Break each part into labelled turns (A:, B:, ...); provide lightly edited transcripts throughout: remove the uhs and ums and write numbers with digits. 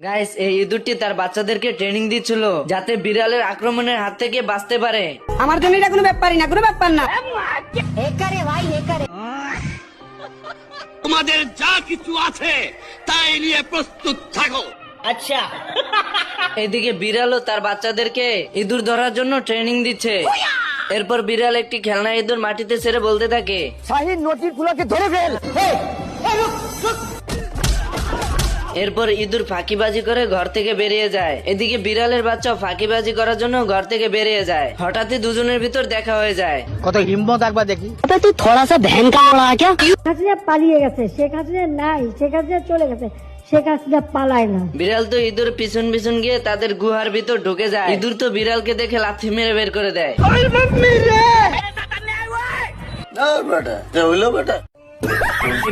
A: Guys, এই ইঁদুরটি তার বাচ্চাদেরকে ট্রেনিং দিচ্ছিল যাতে বিড়ালের আক্রমণের হাত থেকে বাঁচতে পারে।
B: আমার জন্য এটা কোনো ব্যাপারই না, কোনো ব্যাপার না।
C: তোমাদের যা কিছু আছে তাই নিয়ে প্রস্তুত থাকো।
A: আচ্ছা। এদিকে বিড়ালও তার বাচ্চাদেরকে ইঁদুর ধরার জন্য ট্রেনিং দিচ্ছে। এরপর বিড়াল একটি খেলনা ইঁদুর মাটিতে ছেড়ে বলতে থাকে,
B: শাহিন নটির ফুলাকে ধরে ফেল।
A: এরপর ইঁদুর ফাঁকিবাজি করে ঘর থেকে বেরিয়ে যায়। এদিকে বিড়ালের বাচ্চাও ফাঁকিবাজি করার জন্য ঘর থেকে বেরিয়ে যায়। হঠাৎই দুজনের ভিতর দেখা হয়ে যায়।
B: কত হিম্মত একবার দেখি।
D: তুই থোড়া সা ভ্যান কা বড়া क्या হাসিনা পালিয়ে গেছে, শেখ হাসিনা নাই, শেখ হাসিনা চলে গেছে, শেখ হাসিনা পালায় না।
A: বিড়াল তো ইঁদুর পিছন পিছন গিয়ে তাদের গুহার ভিতর ঢুকে যায়। ইঁদুর তো বিড়ালকে দেখে লাথি মেরে বের করে দেয়।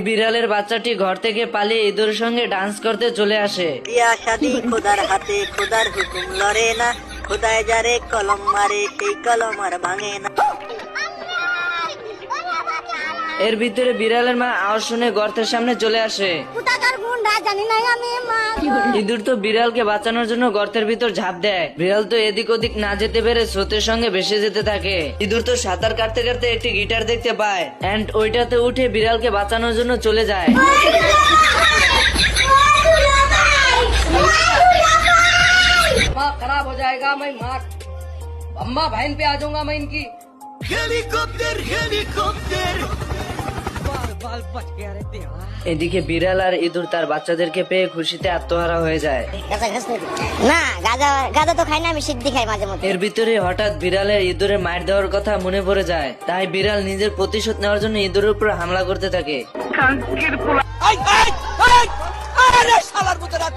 A: বিড়ালের বাচ্চাটি ঘর থেকে পালিয়ে ইঁদুরের সঙ্গে ডান্স করতে চলে আসে।
E: বিয়া শাদি খোদার হাতে, খোদার হুকুম লড়ে না, খোদায় যারে কলম মারে সেই কলম আর ভাঙে না।
A: এর ভিতরে বিড়ালের মা আওয়াজ শুনে গর্তের সামনে চলে আসে। ইঁদুর তো বিড়ালকে বাঁচানোর জন্য গর্তের ভিতর ঝাঁপ দেয়। বিড়াল তো এদিক ওদিক না যেতে পেরে স্রোতের সঙ্গে ভেসে যেতে থাকে। ইঁদুর তো সাঁতার কাটতে কাটতে একটি গিটার দেখতে পায় এন্ড ওইটাতে উঠে বিড়ালকে বাঁচানোর জন্য চলে যায়।
B: खराब हो जाएगा, मैं मार अम्मा बहन पे आ जाऊंगा मैं इनकी।
C: Helicopter helicopter.
A: এদিকে বিড়াল আর ইঁদুর তার বাচ্চাদেরকে পেয়ে খুশিতে আত্মহারা হয়ে যায়।
D: না গাঁজা গাঁজা তো খাই না, আমি সিদ্ধি খাই মাঝে মধ্যে।
A: এর ভিতরে হঠাৎ বিড়ালের ইঁদুরে মার দেওয়ার কথা মনে পড়ে যায়। তাই বিড়াল নিজের প্রতিশোধ নেওয়ার জন্য ইঁদুরের উপর হামলা করতে থাকে।
C: আরে শালার মতো রাত